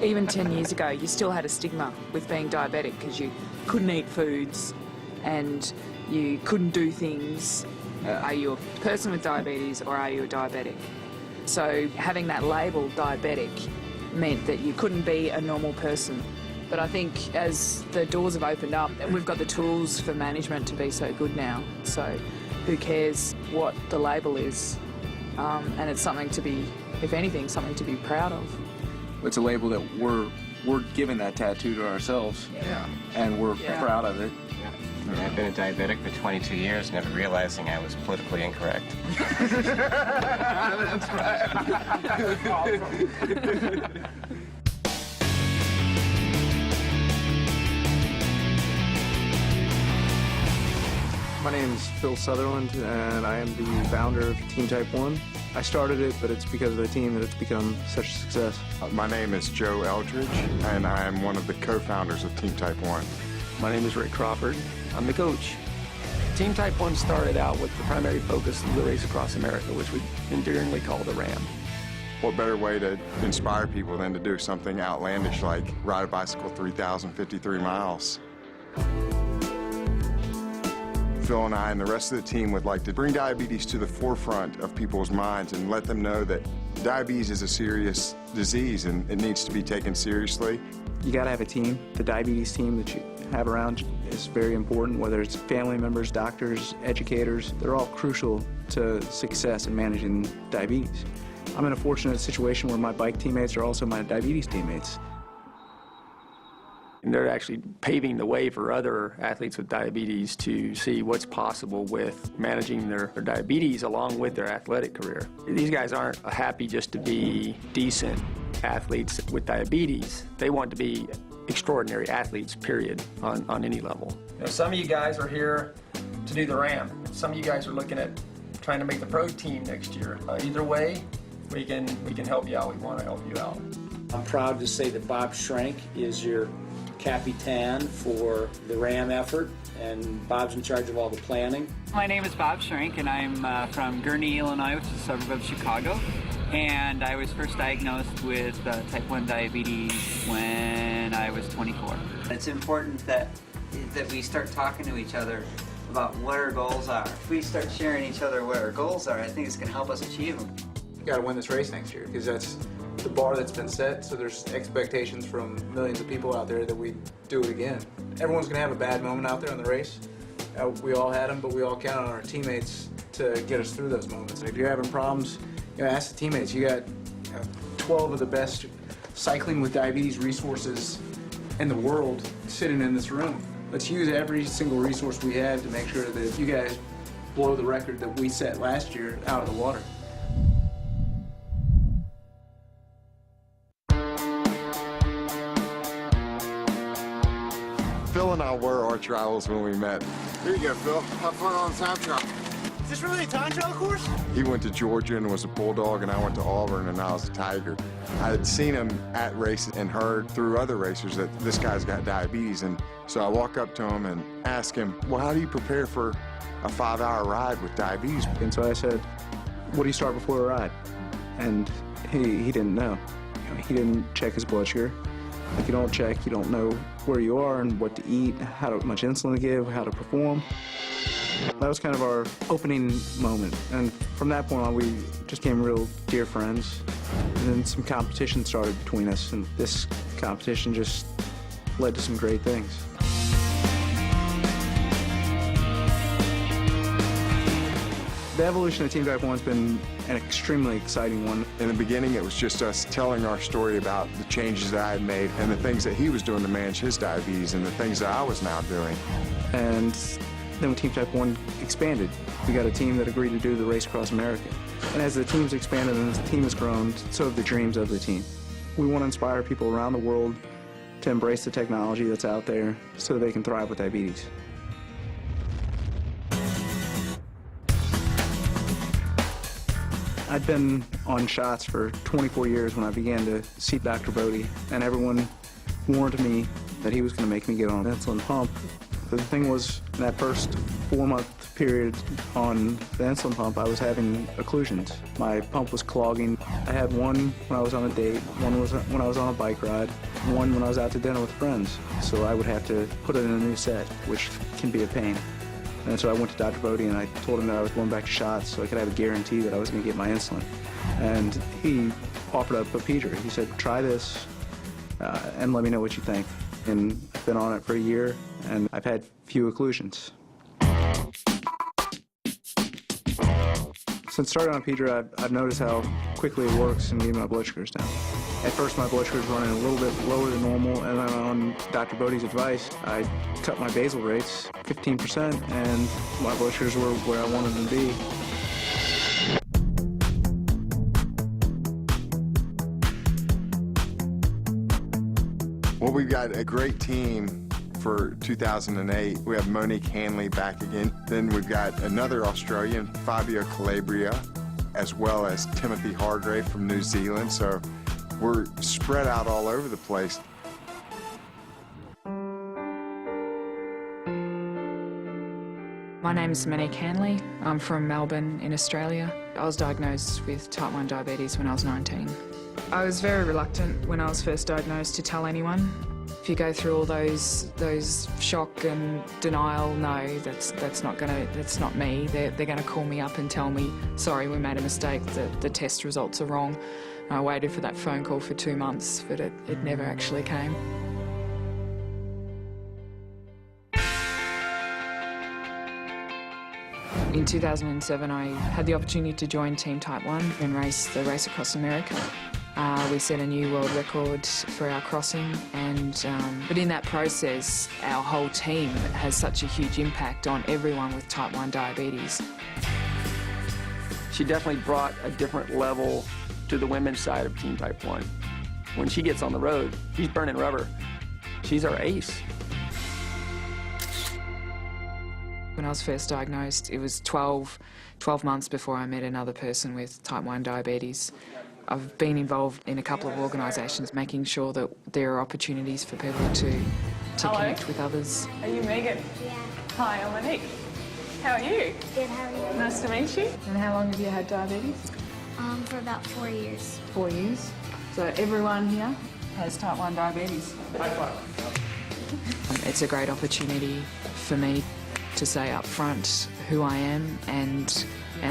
Even 10 years ago, you still had a stigma with being diabetic because you couldn't eat foods and you couldn't do things. Are you a person with diabetes or are you a diabetic? So having that label, diabetic, meant that you couldn't be a normal person. But I think as the doors have opened up, we've got the tools for management to be so good now. So who cares what the label is? And it's something to be, if anything, something to be proud of. It's a label that we're giving that tattoo to ourselves, and we're proud of it. Yeah. I mean, I've been a diabetic for 22 years, never realizing I was politically incorrect. That's right. My name is Phil Southerland, and I am the founder of Team Type 1. I started it, but it's because of the team that it's become such a success. My name is Joe Eldridge, and I am one of the co-founders of Team Type 1. My name is Rick Crawford. I'm the coach. Team Type 1 started out with the primary focus of the race across America, which we endearingly call the Ram. What better way to inspire people than to do something outlandish like ride a bicycle 3,053 miles? Phil and I and the rest of the team would like to bring diabetes to the forefront of people's minds and let them know that diabetes is a serious disease and it needs to be taken seriously. You gotta have a team. The diabetes team that you have around is very important, whether it's family members, doctors, educators. They're all crucial to success in managing diabetes. I'm in a fortunate situation where my bike teammates are also my diabetes teammates. And they're actually paving the way for other athletes with diabetes to see what's possible with managing their diabetes along with their athletic career. These guys aren't happy just to be decent athletes with diabetes. They want to be extraordinary athletes, period, on any level. You know, some of you guys are here to do the Ram. Some of you guys are looking at trying to make the pro team next year. Either way, we can help you out. We want to help you out. I'm proud to say that Bob Schrank is your Capitan for the Ram effort, and Bob's in charge of all the planning. My name is Bob Schrank, and I'm from Gurnee, Illinois, which is a suburb of Chicago. And I was first diagnosed with type 1 diabetes when I was 24. It's important that we start talking to each other about what our goals are. If we start sharing each other what our goals are, I think it's going to help us achieve them. You gotta win this race next year, because that's the bar that's been set, so there's expectations from millions of people out there that we do it again. Everyone's gonna have a bad moment out there in the race. We all had them, but we all count on our teammates to get us through those moments. And if you're having problems, ask the teammates. You got 12 of the best cycling with diabetes resources in the world sitting in this room. Let's use every single resource we have to make sure that you guys blow the record that we set last year out of the water. Phil and I were arch rivals when we met. Here you go, Phil. Have fun on the time trial. Is this really a time trial course? He went to Georgia and was a Bulldog, and I went to Auburn and I was a Tiger. I had seen him at races and heard through other racers that this guy's got diabetes, and so I walk up to him and ask him, well, how do you prepare for a 5-hour ride with diabetes? And so I said, what do you start before a ride? And he didn't know. He didn't check his blood sugar. If you don't check, you don't know where you are and what to eat, how much insulin to give, how to perform. That was kind of our opening moment. And from that point on, we just became real dear friends. And then some competition started between us, and this competition just led to some great things. The evolution of Team Type 1 has been an extremely exciting one. In the beginning, it was just us telling our story about the changes that I had made and the things that he was doing to manage his diabetes and the things that I was now doing. And then when Team Type 1 expanded, we got a team that agreed to do the race across America. And as the team's expanded and as the team has grown, so have the dreams of the team. We want to inspire people around the world to embrace the technology that's out there so they can thrive with diabetes. I'd been on shots for 24 years when I began to see Dr. Bodie, and everyone warned me that he was going to make me get on an insulin pump The thing was, in that first 4-month period on the insulin pump, I was having occlusions. My pump was clogging. I had one when I was on a date, one was when I was on a bike ride, one when I was out to dinner with friends. So I would have to put it in a new set, which can be a pain. And so I went to Dr. Bodie and I told him that I was going back to shots so I could have a guarantee that I was going to get my insulin. And he offered up a Pedra. He said, try this and let me know what you think. And I've been on it for a year and I've had few occlusions. Since starting on Pedra, I've noticed how quickly it works in getting my blood sugars down. At first, my blood sugar was running a little bit lower than normal, and then on Dr. Bodie's advice, I cut my basal rates 15%, and my blood sugars were where I wanted them to be. Well, we've got a great team for 2008. We have Monique Hanley back again. Then we've got another Australian, Fabio Calabria, as well as Timothy Hargrave from New Zealand. So we're spread out all over the place. My name's Monique Hanley. I'm from Melbourne in Australia. I was diagnosed with type 1 diabetes when I was 19. I was very reluctant when I was first diagnosed to tell anyone. If you go through all those shock and denial, no, that's not me. They're gonna call me up and tell me, sorry, we made a mistake, the test results are wrong. And I waited for that phone call for 2 months, but it never actually came. In 2007, I had the opportunity to join Team Type 1 and race the race across America. We set a new world record for our crossing, but in that process, our whole team has such a huge impact on everyone with type 1 diabetes. She definitely brought a different level to the women's side of Team Type 1. When she gets on the road, she's burning rubber. She's our ace. When I was first diagnosed, it was 12 months before I met another person with type 1 diabetes. I've been involved in a couple of organisations making sure that there are opportunities for people to connect with others. Are you Megan? Yeah. Hi, I'm Monique. How are you? Good, how are you? Nice to meet you. And how long have you had diabetes? For about 4 years. 4 years. So everyone here has type 1 diabetes. High five. It's a great opportunity for me to say up front who I am and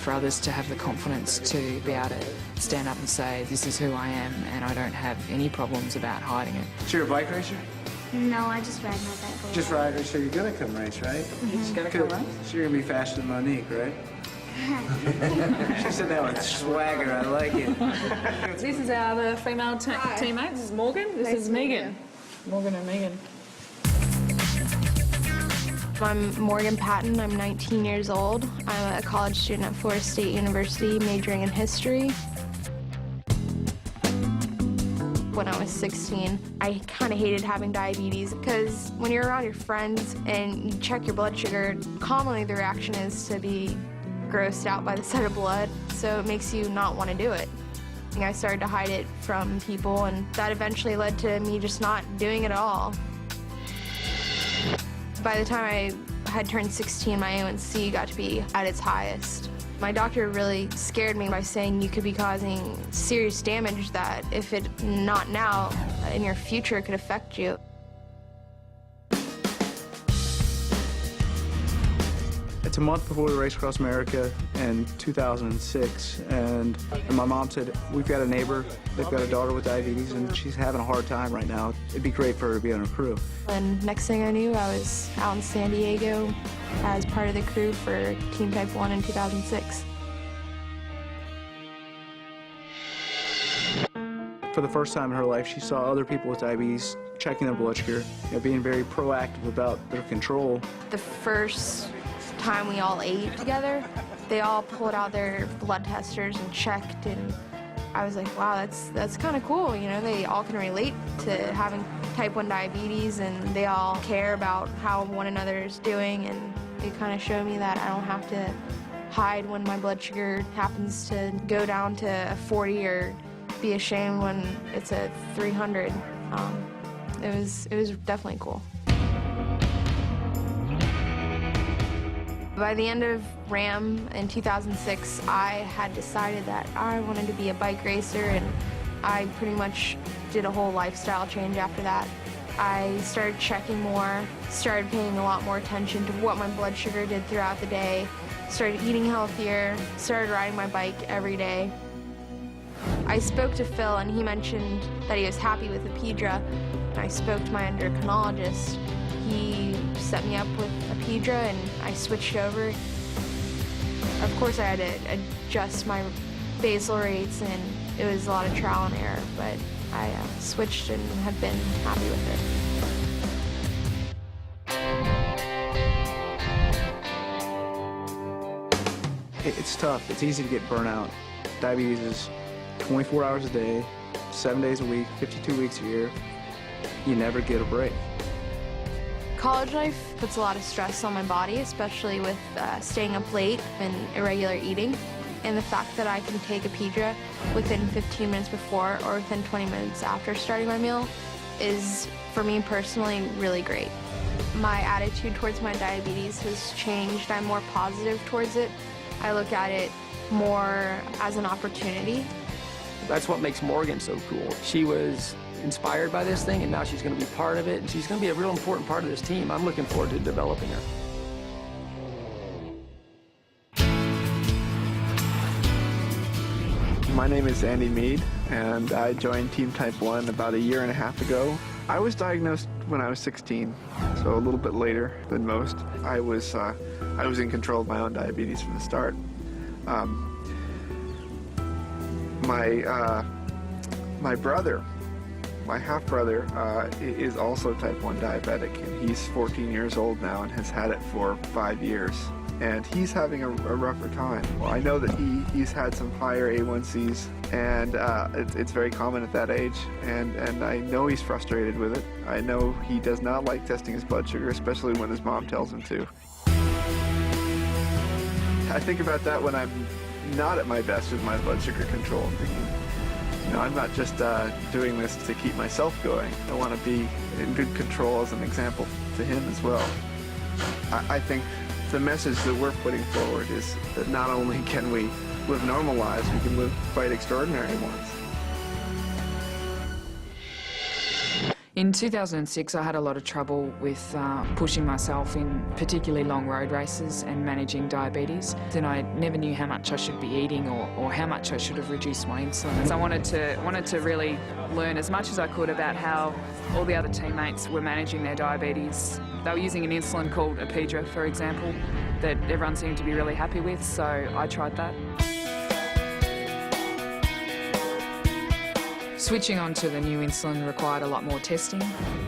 for others to have the confidence to be able to stand up and say, this is who I am and I don't have any problems about hiding it. So you're a bike racer? No, I just ride my bike. Just ride, so you're gonna come race, right? She's gonna come race? So you're gonna be faster than Monique, right? She said that with swagger, I like it. This is our other female teammate. This is Morgan. This is Megan. Morgan and Megan. I'm Morgan Patton. I'm 19 years old. I'm a college student at Florida State University, majoring in history. When I was 16, I kind of hated having diabetes because when you're around your friends and you check your blood sugar, commonly the reaction is to be grossed out by the sight of blood, so it makes you not want to do it. I started to hide it from people, and that eventually led to me just not doing it at all. By the time I had turned 16, my A1C got to be at its highest. My doctor really scared me by saying you could be causing serious damage that, if it not now, in your future, it could affect you. It's a month before the race across America in 2006, and my mom said, we've got a neighbor, they've got a daughter with diabetes, and she's having a hard time right now. It'd be great for her to be on her crew. And next thing I knew, I was out in San Diego as part of the crew for Team Type 1 in 2006. For the first time in her life, she saw other people with diabetes checking their blood sugar, being very proactive about their control. The first time we all ate together, they all pulled out their blood testers and checked, and I was like, wow, that's kind of cool. You know, they all can relate to having type 1 diabetes, and they all care about how one another is doing, and it kind of showed me that I don't have to hide when my blood sugar happens to go down to a 40 or be ashamed when it's a 300. It was definitely cool. By the end of RAM in 2006, I had decided that I wanted to be a bike racer, and I pretty much did a whole lifestyle change after that. I started checking more, started paying a lot more attention to what my blood sugar did throughout the day, started eating healthier, started riding my bike every day. I spoke to Phil, and he mentioned that he was happy with the Apidra. And I spoke to my endocrinologist. He set me up with Apidra, and I switched over. Of course, I had to adjust my basal rates, and it was a lot of trial and error, but I switched and have been happy with it. It's tough. It's easy to get burnout. Diabetes is 24 hours a day, 7 days a week, 52 weeks a year. You never get a break. College life puts a lot of stress on my body, especially with staying up late and irregular eating. And the fact that I can take Apidra within 15 minutes before or within 20 minutes after starting my meal is, for me personally, really great. My attitude towards my diabetes has changed. I'm more positive towards it. I look at it more as an opportunity. That's what makes Morgan so cool. She was inspired by this thing, and now she's going to be part of it, and she's going to be a real important part of this team. I'm looking forward to developing her. My name is Andy Mead, and I joined Team Type 1 about 1.5 years ago. I was diagnosed when I was 16, so a little bit later than most. I was in control of my own diabetes from the start. My brother, my half-brother, is also type 1 diabetic, and he's 14 years old now and has had it for 5 years. And he's having a rougher time. Well, I know that he's had some higher A1Cs, and it's very common at that age, and I know he's frustrated with it. I know he does not like testing his blood sugar, especially when his mom tells him to. I think about that when I'm not at my best with my blood sugar control. I'm thinking, you know, I'm not just doing this to keep myself going. I want to be in good control as an example to him as well. I think the message that we're putting forward is that not only can we live normal lives, we can live quite extraordinary ones. In 2006, I had a lot of trouble with pushing myself in particularly long road races and managing diabetes. Then I never knew how much I should be eating or how much I should have reduced my insulin. So I wanted to really learn as much as I could about how all the other teammates were managing their diabetes. They were using an insulin called Apidra, for example, that everyone seemed to be really happy with, so I tried that. Switching on to the new insulin required a lot more testing,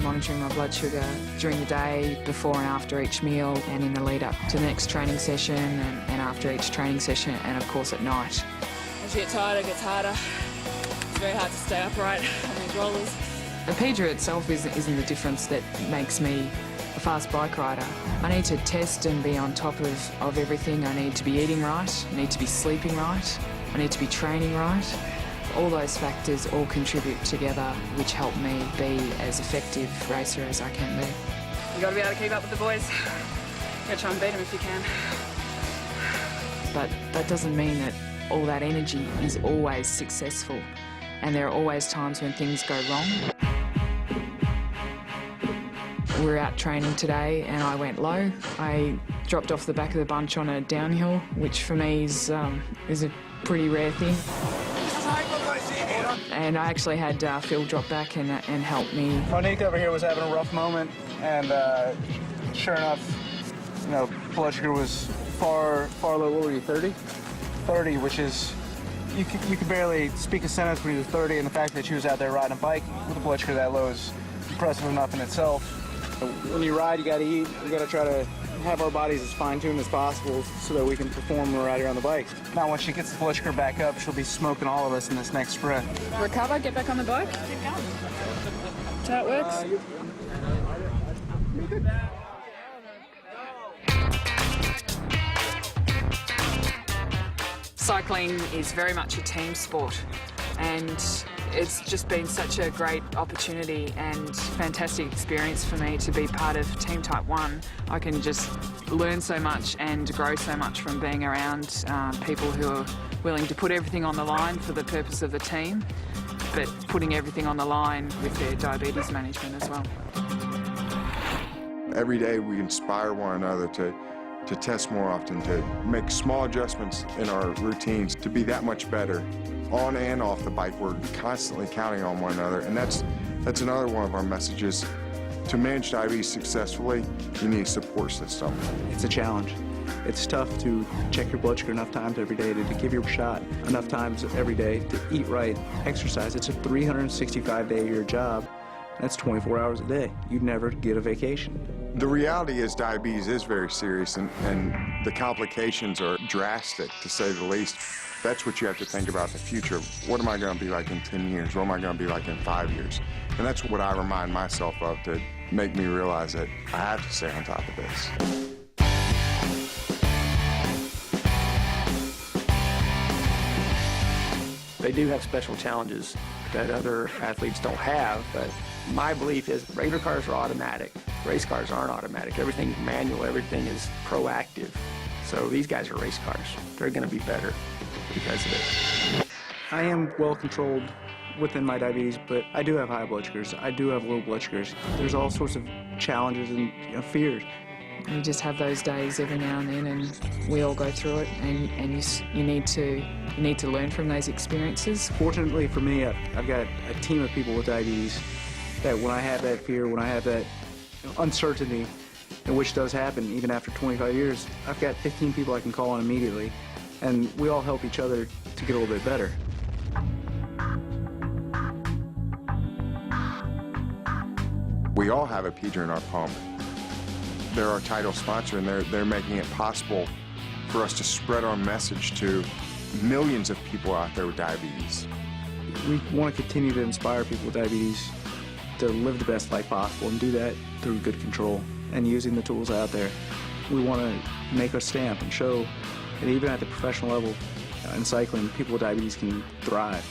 monitoring my blood sugar during the day, before and after each meal, and in the lead up to the next training session, and after each training session, and of course at night. As you get tired, it gets harder. It's very hard to stay upright on these rollers. Apidra itself isn't the difference that makes me a fast bike rider. I need to test and be on top of everything. I need to be eating right, I need to be sleeping right, I need to be training right. All those factors all contribute together, which help me be as effective racer as I can be. You got to be able to keep up with the boys. You got to try and beat them if you can. But that doesn't mean that all that energy is always successful, and there are always times when things go wrong. We were out training today and I went low. I dropped off the back of the bunch on a downhill, which for me is a pretty rare thing. And I actually had Phil drop back and help me. Monique over here was having a rough moment, and sure enough, you know, blood sugar was far low. What were you, 30? 30, which is, you could barely speak a sentence when you were 30, and the fact that she was out there riding a bike with a blood sugar that low is impressive enough in itself. When you ride, you got to eat. We got to try to have our bodies as fine-tuned as possible so that we can perform when we're riding on the bike. Now, when she gets the blood sugar back up, she'll be smoking all of us in this next sprint. Recover, get back on the bike. Keep going. That's how it works. Cycling is very much a team sport, and it's just been such a great opportunity and fantastic experience for me to be part of Team Type 1. I can just learn so much and grow so much from being around people who are willing to put everything on the line for the purpose of the team, but putting everything on the line with their diabetes management as well. Every day we inspire one another to test more often, to make small adjustments in our routines to be that much better. On and off the bike, we're constantly counting on one another, and that's another one of our messages. To manage diabetes successfully, you need a support system. It's a challenge. It's tough to check your blood sugar enough times every day, to give your shot enough times every day, to eat right, exercise. It's a 365-day-a-year job. That's 24 hours a day. You'd never get a vacation. The reality is diabetes is very serious, and the complications are drastic, to say the least. That's what you have to think about in the future. What am I going to be like in 10 years? What am I going to be like in 5 years? And that's what I remind myself of to make me realize that I have to stay on top of this. They do have special challenges that other athletes don't have, but my belief is regular cars are automatic. Race cars aren't automatic. Everything's manual, everything is proactive. So these guys are race cars. They're going to be better because of it. I am well controlled within my diabetes, but I do have high blood sugars. I do have low blood sugars. There's all sorts of challenges and fears. You just have those days every now and then, and we all go through it, and you need to learn from those experiences. Fortunately for me, I've got a team of people with diabetes that when I have that fear, when I have that uncertainty, and which does happen even after 25 years, I've got 15 people I can call on immediately, and we all help each other to get a little bit better. We all have a Pedra in our pump. They're our title sponsor, and they're making it possible for us to spread our message to millions of people out there with diabetes. We want to continue to inspire people with diabetes to live the best life possible and do that through good control and using the tools out there. We want to make our stamp and show that even at the professional level in cycling, people with diabetes can thrive.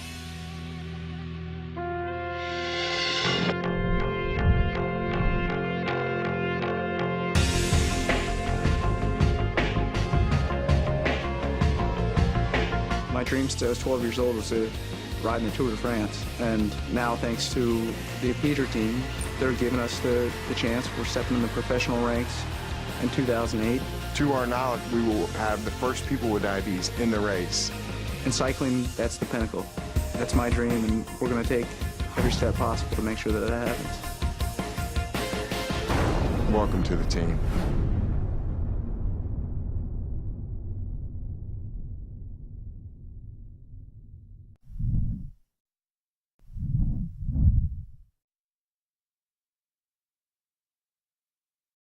My dream since I was 12 years old was to ride in the Tour de France, and now thanks to the Pedra team, they're giving us the chance. We're stepping in the professional ranks in 2008. To our knowledge, we will have the first people with diabetes in the race. In cycling, that's the pinnacle. That's my dream, and we're going to take every step possible to make sure that that happens. Welcome to the team.